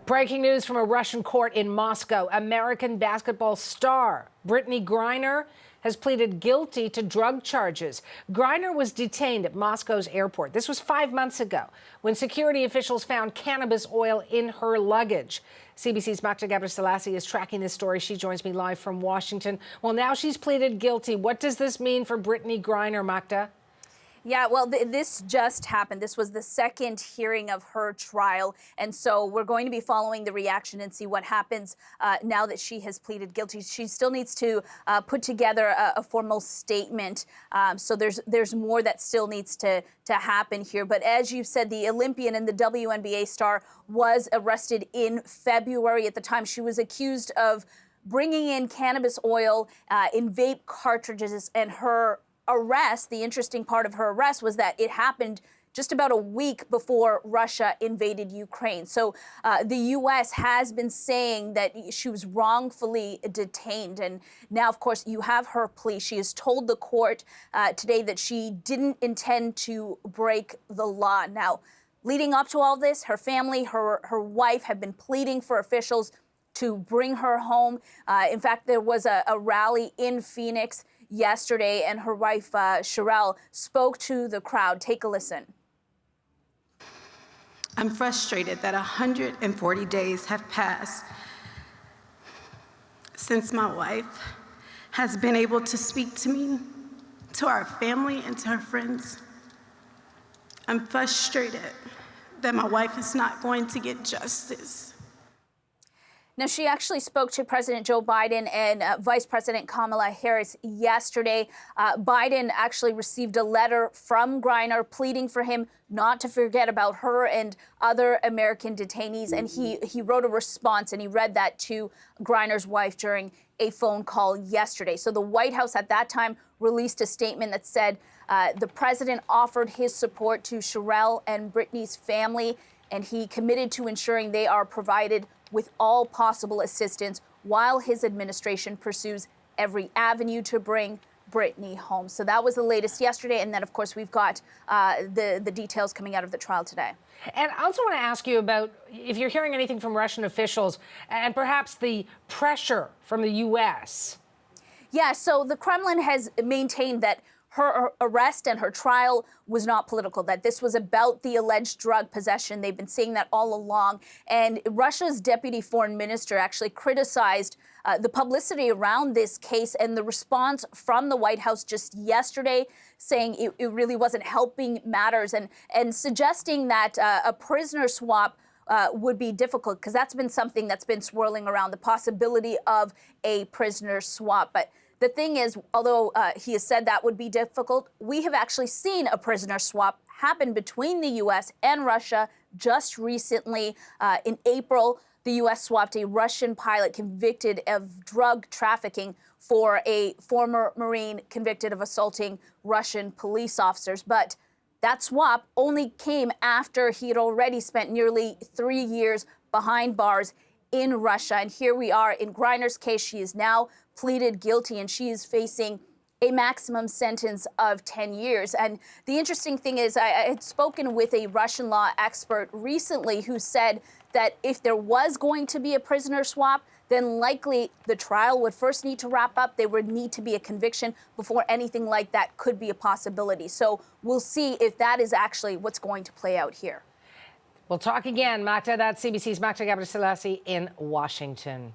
Breaking news from a Russian court in Moscow. American basketball star Brittney Griner has pleaded guilty to drug charges. Griner was detained at Moscow's airport. This was 5 months ago when security officials found cannabis oil in her luggage. CBC's Magda Gabriselassie is tracking this story. She joins me live from Washington. Well, now she's pleaded guilty. What does this mean for Brittney Griner, Magda? Yeah, well, this just happened. This was the second hearing of her trial. And so we're going to be following the reaction and see what happens now that she has pleaded guilty. She still needs to put together a formal statement. So there's more that still needs to happen here. But as you said, the Olympian and the WNBA star was arrested in February. At the time, she was accused of bringing in cannabis oil in vape cartridges, and her arrest, the interesting part of her arrest was that it happened just about a week before Russia invaded Ukraine. So the U.S. has been saying that she was wrongfully detained. And now, of course, you have her plea. She has told the court today that she didn't intend to break the law. Now, leading up to all this, her family, her wife have been pleading for officials to bring her home. In fact, there was a rally in Phoenix yesterday, and her wife, Sherelle, spoke to the crowd. Take a listen. I'm frustrated that 140 days have passed since my wife has been able to speak to me, to our family, and to her friends. I'm frustrated that my wife is not going to get justice. Now, she actually spoke to President Joe Biden and Vice President Kamala Harris yesterday. Biden actually received a letter from Griner pleading for him not to forget about her and other American detainees. And he wrote a response, and he read that to Griner's wife during a phone call yesterday. So the White House at that time released a statement that said the president offered his support to Sherelle and Brittney's family, and he committed to ensuring they are provided with all possible assistance while his administration pursues every avenue to bring Brittney home. So that was the latest yesterday. And then, of course, we've got the details coming out of the trial today. And I also want to ask you about if you're hearing anything from Russian officials and perhaps the pressure from the U.S. Yeah, so the Kremlin has maintained that her arrest and her trial was not political, that this was about the alleged drug possession. They've been saying that all along. And Russia's deputy foreign minister actually criticized the publicity around this case and the response from the White House just yesterday, saying it really wasn't helping matters, and suggesting that a prisoner swap would be difficult, because that's been something that's been swirling around, the possibility of a prisoner swap. But the thing is, although he has said that would be difficult, we have actually seen a prisoner swap happen between the U.S. and Russia just recently. In April, the U.S. swapped a Russian pilot convicted of drug trafficking for a former Marine convicted of assaulting Russian police officers. But that swap only came after he had already spent nearly 3 years behind bars in Russia. And here we are in Griner's case. She is now pleaded guilty, and she is facing a maximum sentence of 10 years. And the interesting thing is, I had spoken with a Russian law expert recently who said that if there was going to be a prisoner swap, then likely the trial would first need to wrap up. There would need to be a conviction before anything like that could be a possibility. So we'll see if that is actually what's going to play out here. We'll talk again, Magda. That's CBC's Magda Gabriselassie in Washington.